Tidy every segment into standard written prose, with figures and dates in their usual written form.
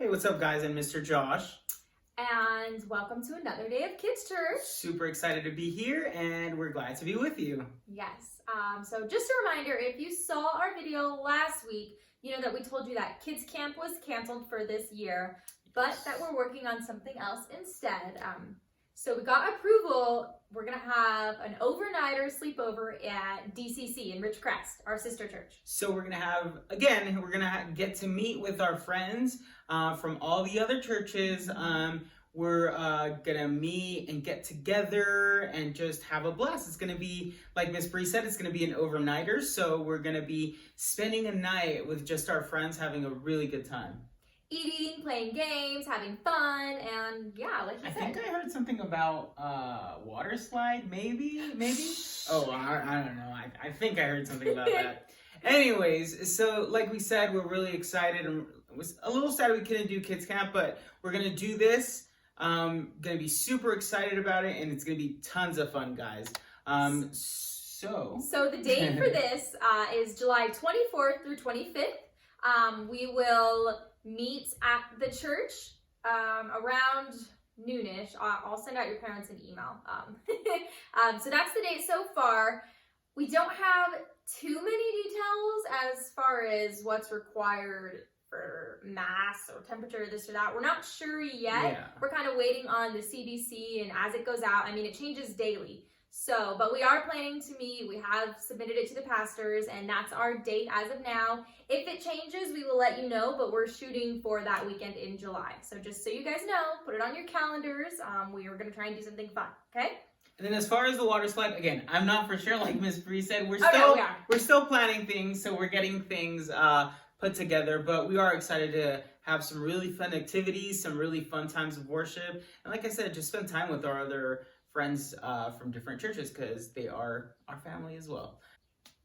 what's up guys? I'm Mr. Josh. And welcome to another day of Kids Church. Super excited to be here and we're glad to be with you. Yes, so just a reminder, if you saw our video last week, you know that we told you that Kids Camp was canceled for this year, but that we're working on something else instead. So we got approval. We're going to have an overnighter sleepover at DCC in Ridgecrest, our sister church. So we're going to have, again, get to meet with our friends from all the other churches. We're going to meet and get together and just have a blast. It's going to be, like Miss Bree said, it's going to be an overnighter. So we're going to be spending a night with just our friends having a really good time. Eating, playing games, having fun, and yeah, like you said. I think I heard something about water slide, maybe? Oh, I don't know. I think I heard something about that. Anyways, so like we said, we're really excited. And it was a little sad we couldn't do Kids Camp, but we're going to do this. Going to be super excited about it, and it's going to be tons of fun, guys. So the date for this is July 24th through 25th. We will meet at the church around noonish. I'll send out your parents an email. So that's the date so far. We don't have too many details as far as what's required for mass or temperature, this or that. We're not sure yet. Yeah. We're kind of waiting on the CDC, and as it goes out, I mean, it changes daily. So, but we are planning to meet. We have submitted it to the pastors, and that's our date as of now. If it changes, we will let you know, but we're shooting for that weekend in July. So just so you guys know, put it on your calendars. We are going to try and do something fun, okay? And then as far as the water slide, again, I'm not for sure, like Miss Bree said, we're still planning things, so we're getting things put together, but we are excited to have some really fun activities, some really fun times of worship, and like I said, just spend time with our other friends from different churches because they are our family as well.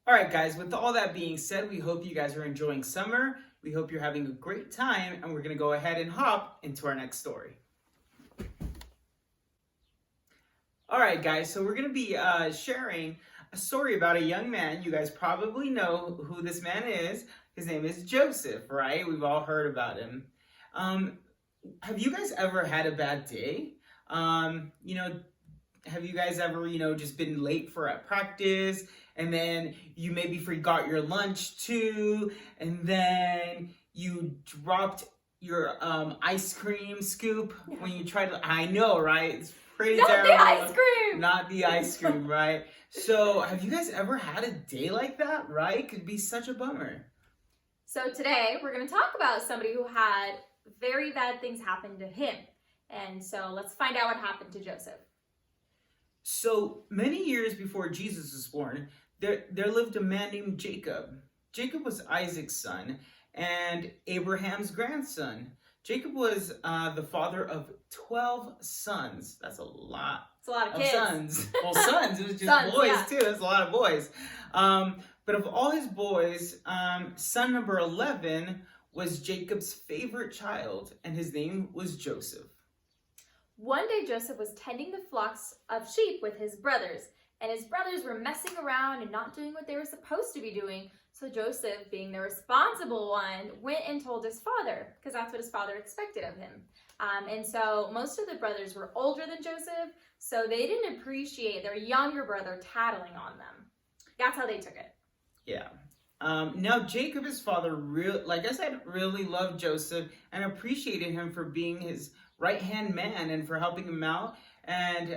All right, guys, with all that being said, we hope you guys are enjoying summer. We hope you're having a great time, and we're going to go ahead and hop into our next story. All right, guys, so we're going to be sharing a story about a young man. You guys probably know who this man is. His name is Joseph, right? We've all heard about him. Have you guys ever had a bad day? Have you guys ever, just been late for a practice, and then you maybe forgot your lunch too, and then you dropped your ice cream scoop when you tried to, I know, right? It's pretty terrible. Not the ice cream! Not the ice cream, right? So, have you guys ever had a day like that, right? Could be such a bummer. So today, we're going to talk about somebody who had very bad things happen to him. And so, let's find out what happened to Joseph. So many years before Jesus was born, there lived a man named Jacob. Jacob was Isaac's son and Abraham's grandson. Jacob was the father of 12 sons. That's a lot. It's a lot of kids. Sons. Well, sons. It was just boys too. That's a lot of boys. But of all his boys, son number 11 was Jacob's favorite child, and his name was Joseph. One day Joseph was tending the flocks of sheep with his brothers, and his brothers were messing around and not doing what they were supposed to be doing. So Joseph, being the responsible one, went and told his father, because that's what his father expected of him. And so most of the brothers were older than Joseph, so they didn't appreciate their younger brother tattling on them. That's how they took it. Yeah. Now Jacob, his father, really loved Joseph and appreciated him for being his right-hand man and for helping him out. And,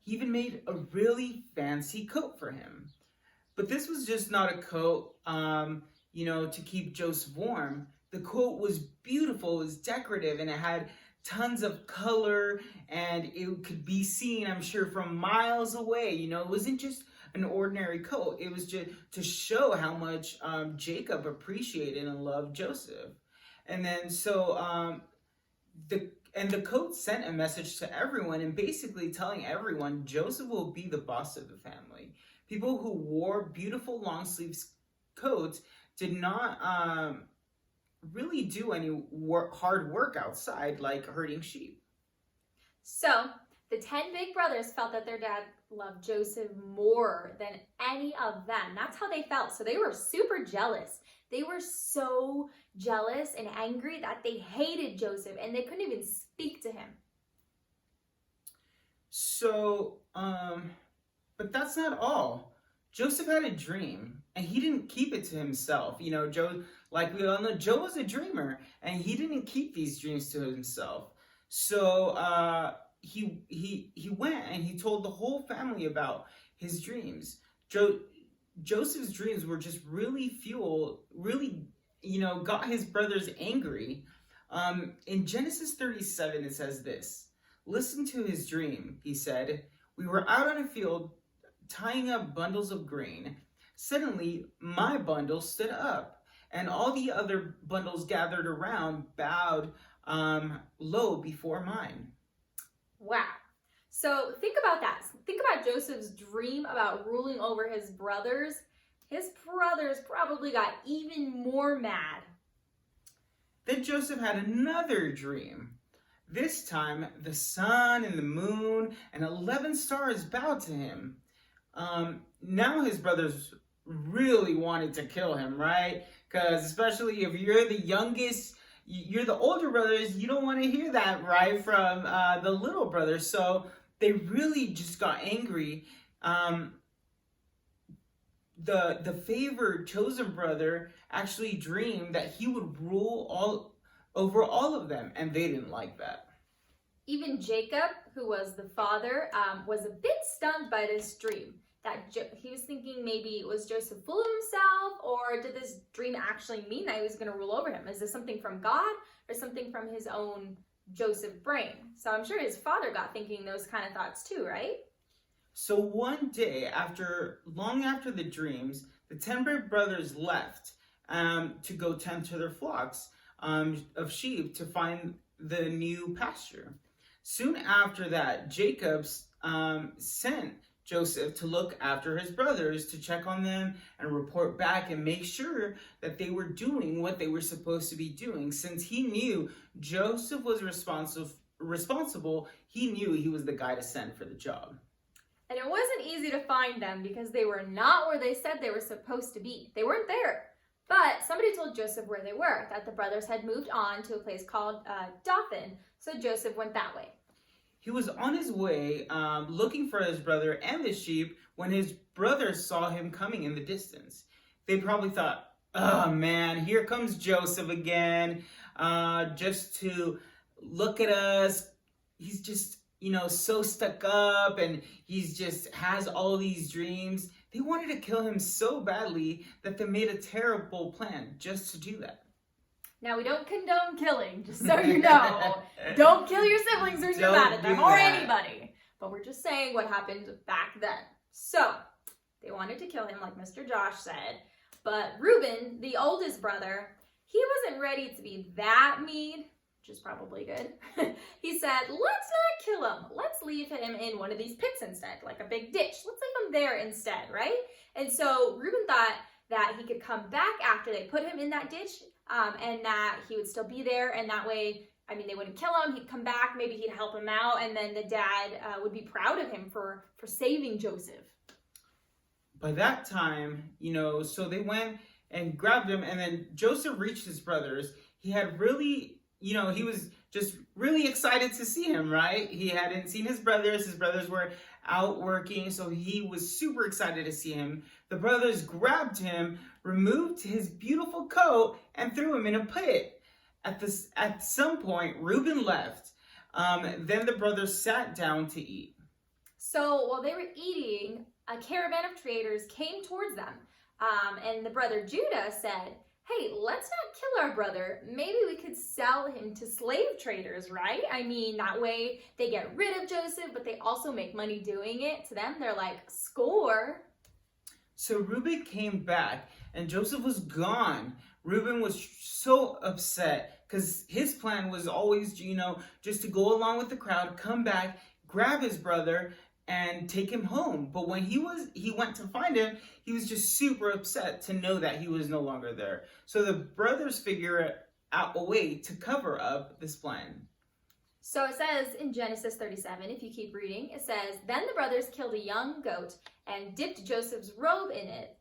he even made a really fancy coat for him. But this was just not a coat, to keep Joseph warm. The coat was beautiful, it was decorative, and it had tons of color, and it could be seen, I'm sure, from miles away. It wasn't just an ordinary coat. It was just to show how much Jacob appreciated and loved Joseph. And then the coat sent a message to everyone, and basically telling everyone Joseph will be the boss of the family. People who wore beautiful long sleeves coats did not really do any hard work outside, like herding sheep. So the 10 big brothers felt that their dad loved Joseph more than any of them. That's how they felt. So they were super jealous. They were so jealous and angry that they hated Joseph and they couldn't even speak to him. So, but that's not all. Joseph had a dream, and he didn't keep it to himself. You know, Joe, like we all know, Joe was a dreamer, and he didn't keep these dreams to himself. So, he went and he told the whole family about his dreams. Joseph's dreams were just really, got his brothers angry. In Genesis 37, it says this: "Listen to his dream," he said. "We were out on a field tying up bundles of grain. Suddenly, my bundle stood up, and all the other bundles gathered around bowed low before mine." Wow. So think about that. Think about Joseph's dream about ruling over his brothers. His brothers probably got even more mad. Then Joseph had another dream. This time, the sun and the moon and 11 stars bowed to him. Now his brothers really wanted to kill him, right? Because especially if you're the youngest, you're the older brothers, you don't want to hear that, right, from the little brothers. So they really just got angry. The favored chosen brother actually dreamed that he would rule over all of them, and they didn't like that. Even Jacob, who was the father, was a bit stunned by this dream. He was thinking maybe was Joseph full of himself, or did this dream actually mean that he was going to rule over him? Is this something from God or something from his own Joseph brain? So I'm sure his father got thinking those kind of thoughts too, right? So one day, long after the dreams, the 10 brothers left to go tend to their flocks of sheep to find the new pasture. Soon after that, Jacob sent Joseph to look after his brothers, to check on them and report back and make sure that they were doing what they were supposed to be doing. Since he knew Joseph was responsible, he knew he was the guy to send for the job. And it wasn't easy to find them because they were not where they said they were supposed to be. They weren't there. But somebody told Joseph where they were, that the brothers had moved on to a place called Dothan. So Joseph went that way. He was on his way looking for his brother and the sheep when his brothers saw him coming in the distance. They probably thought, "Oh man, here comes Joseph again, just to look at us. He's just, so stuck up, and he's just has all these dreams." They wanted to kill him so badly that they made a terrible plan just to do that. Now, we don't condone killing, just so you know. Don't kill your siblings or you're mad at them, or anybody. But we're just saying what happened back then. So, they wanted to kill him, like Mr. Josh said. But Reuben, the oldest brother, he wasn't ready to be that mean, which is probably good. He said, "Let's not kill him. Let's leave him in one of these pits instead, like a big ditch. Let's leave him there instead," right? And so Reuben thought that he could come back after they put him in that ditch, and that he would still be there, and that way, they wouldn't kill him. He'd come back, maybe he'd help him out, and then the dad would be proud of him for saving Joseph. By that time, so they went and grabbed him, and then Joseph reached his brothers. He had really, he was just really excited to see him, right? He hadn't seen his brothers. His brothers were out working, so he was super excited to see him. The brothers grabbed him, removed his beautiful coat, and threw him in a pit. At some point, Reuben left. Then the brothers sat down to eat. So while they were eating, a caravan of traders came towards them. And the brother Judah said, "Hey, let's not kill our brother. Maybe we could sell him to slave traders, right? That way they get rid of Joseph, but they also make money doing it. To them, they're like, score." So Reuben came back, and Joseph was gone. Reuben was so upset because his plan was always, just to go along with the crowd, come back, grab his brother, and take him home. But when he went to find him, he was just super upset to know that he was no longer there. So the brothers figure out a way to cover up this plan. So it says in Genesis 37, if you keep reading, it says, "Then the brothers killed a young goat and dipped Joseph's robe in it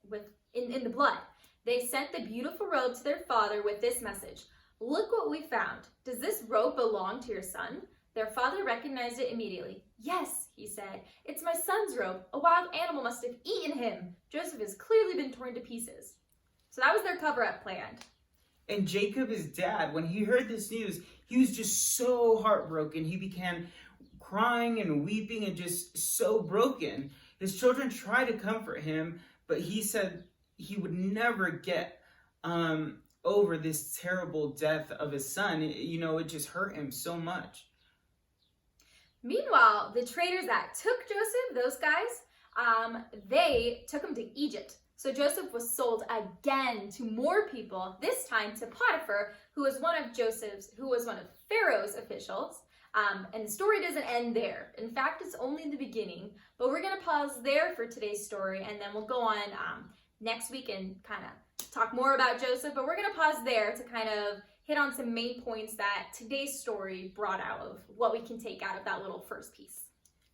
in the blood. They sent the beautiful robe to their father with this message: "Look what we found. Does this robe belong to your son?" Their father recognized it immediately. "Yes," he said, "it's my son's robe. A wild animal must have eaten him. Joseph has clearly been torn to pieces." So that was their cover-up plan. And Jacob, his dad, when he heard this news, he was just so heartbroken. He began crying and weeping and just so broken. His children tried to comfort him, but he said he would never get over this terrible death of his son. It just hurt him so much. Meanwhile, the traders that took Joseph, those guys, they took him to Egypt. So Joseph was sold again to more people, this time to Potiphar, who was one of Pharaoh's officials. And the story doesn't end there. In fact, it's only the beginning. But we're going to pause there for today's story, and then we'll go on next week and kind of talk more about Joseph. But we're going to pause there to kind of hit on some main points that today's story brought out of what we can take out of that little first piece.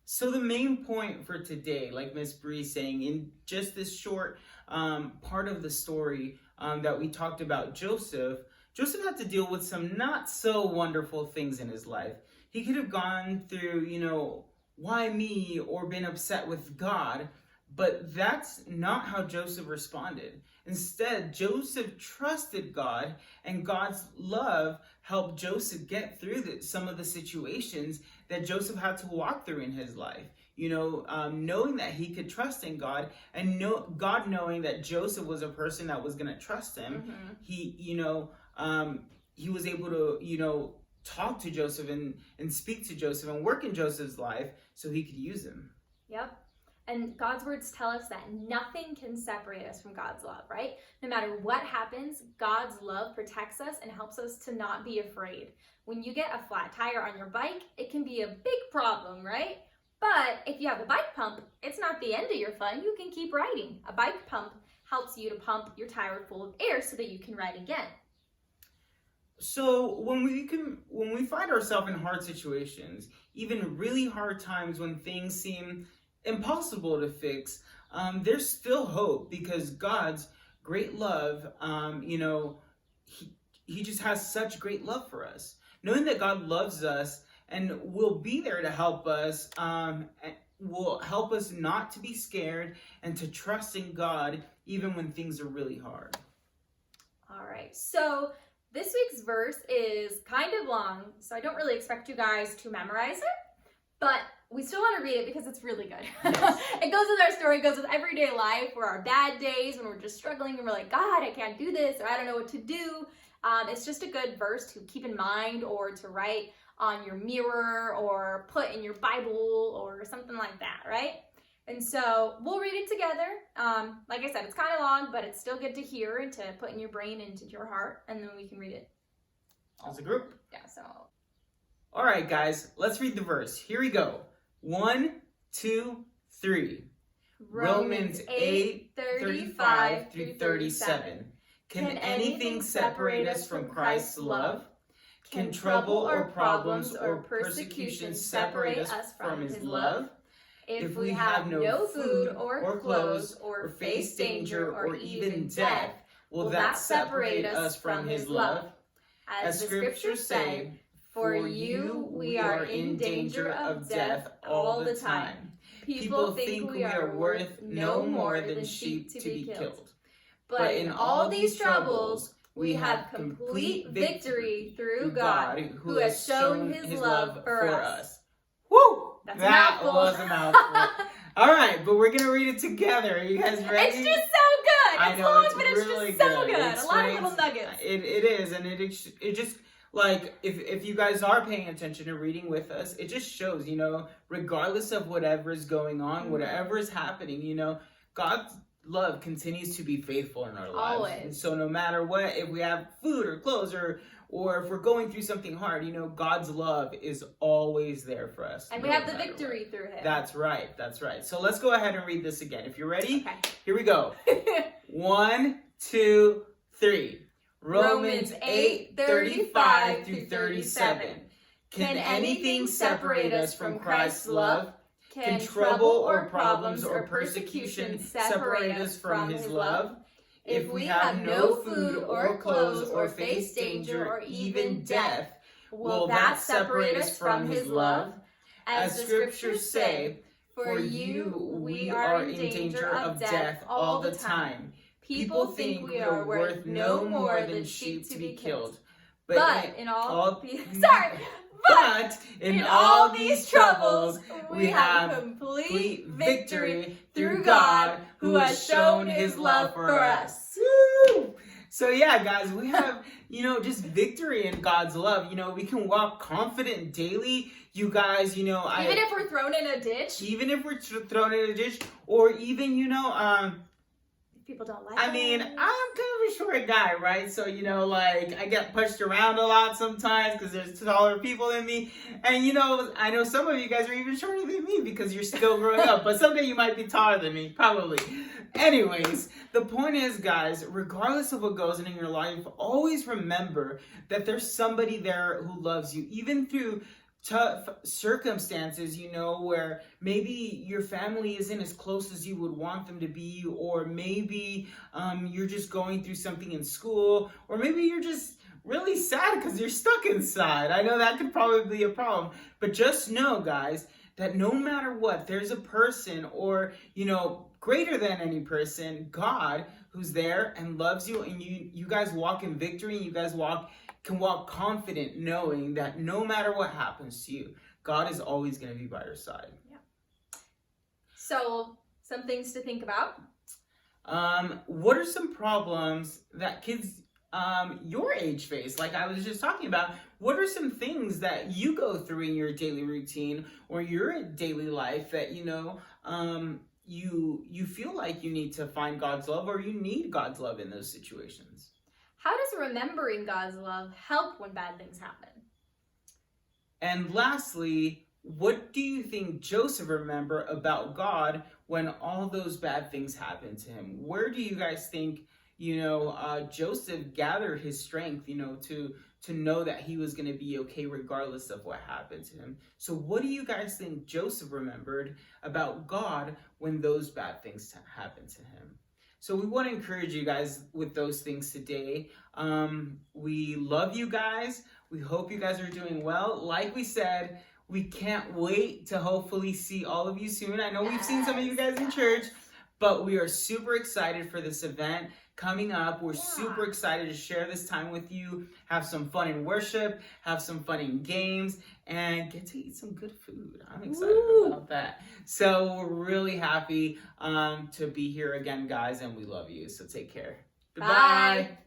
So the main point for today, like Miss Bree saying, in just this short part of the story that we talked about Joseph had to deal with some not so wonderful things in his life. He could have gone through, why me, or been upset with God, but that's not how Joseph responded. Instead, Joseph trusted God, and God's love helped Joseph get through some of the situations that Joseph had to walk through in his life. Knowing that he could trust in God, and God knowing that Joseph was a person that was going to trust him, he was able to, talk to Joseph and speak to Joseph and work in Joseph's life so he could use him. Yep. And God's words tell us that nothing can separate us from God's love, right? No matter what happens, God's love protects us and helps us to not be afraid. When you get a flat tire on your bike, it can be a big problem, right? But if you have a bike pump, it's not the end of your fun. You can keep riding. A bike pump helps you to pump your tire full of air so that you can ride again. So when we find ourselves in hard situations, even really hard times when things seem impossible to fix, there's still hope, because God's great love, he just has such great love for us. Knowing that God loves us and will be there to help us, will help us not to be scared and to trust in God even when things are really hard. All right, so this week's verse is kind of long, so I don't really expect you guys to memorize it, but we still want to read it because it's really good. Yes. It goes with our story, it goes with everyday life, where our bad days, when we're just struggling and we're like, God, I can't do this, or I don't know what to do. It's just a good verse to keep in mind, or to write on your mirror, or put in your Bible, or something like that, right? And so we'll read it together. Like I said, it's kind of long, but it's still good to hear and to put in your brain and into your heart, and then we can read it As a group. Yeah, so. All right, guys, let's read the verse. Here we go. 1, 2, 3. Romans 8:35 through 37. Can anything separate us from Christ's love? Can trouble or problems or persecution separate us from his love? If we have no food or clothes or face danger or even death, will that separate us from his love? As the scriptures say, for you we are in danger of death all the time. People think we are worth no more than sheep to be killed. But in all these troubles, we have complete victory through God, who has shown his love for us. Woo! That was a mouthful. All right, but we're going to read it together. Are you guys ready? It's just so good. I It's know, long, it's but it's really just so good. good. A lot of little nuggets. It is, and it just, like, if you guys are paying attention and reading with us, it just shows, regardless of whatever is going on, whatever is happening, God's love continues to be faithful in our lives. Always. And so no matter what, if we have food or clothes or if we're going through something hard, God's love is always there for us. And we have the victory through him. That's right. So let's go ahead and read this again. If you're ready, Okay. Here we go. 1, 2, 3. Romans 8:35 through 37. Can anything separate us from Christ's love? Can trouble or problems or persecution separate us from his love? If we have no food or clothes or face danger or even death, will that separate us from his love? As the scriptures say, for you we are in danger of death all the time. People think we are worth no more than sheep to be killed. But in all these troubles, we have complete victory through God who has shown his love for us. Woo! So yeah, guys, we have, just victory in God's love. We can walk confident daily. You guys, even if we're thrown in a ditch. Even if we're thrown in a ditch, or even, people don't like I'm kind of a short guy, right? So, I get pushed around a lot sometimes because there's taller people than me. And, I know some of you guys are even shorter than me because you're still growing up. But someday you might be taller than me, probably. Anyways, the point is, guys, regardless of what goes on in your life, always remember that there's somebody there who loves you, even through tough circumstances, where maybe your family isn't as close as you would want them to be, or maybe you're just going through something in school, or maybe you're just really sad because you're stuck inside. I know that could probably be a problem, but just know, guys, that no matter what, there's a person, or, greater than any person, God, who's there and loves you, and you guys walk in victory, and you guys can walk confident knowing that no matter what happens to you, God is always going to be by your side. Yeah. So, some things to think about. What are some problems that kids your age face? Like I was just talking about, what are some things that you go through in your daily routine or your daily life that, you feel like you need to find God's love, or you need God's love in those situations? How does remembering God's love help when bad things happen? And lastly, what do you think Joseph remembered about God when all those bad things happened to him? Where do you guys think, Joseph gathered his strength, to know that he was going to be okay regardless of what happened to him? So what do you guys think Joseph remembered about God when those bad things happened to him? So we want to encourage you guys with those things today. We love you guys. We hope you guys are doing well. Like we said, we can't wait to hopefully see all of you soon. I know we've seen some of you guys in church, but we are super excited for this event coming up. We're super excited to share this time with you, have some fun in worship, have some fun in games, and get to eat some good food. I'm excited about that. So we're really happy to be here again, guys, and we love you. So take care. Goodbye. Bye.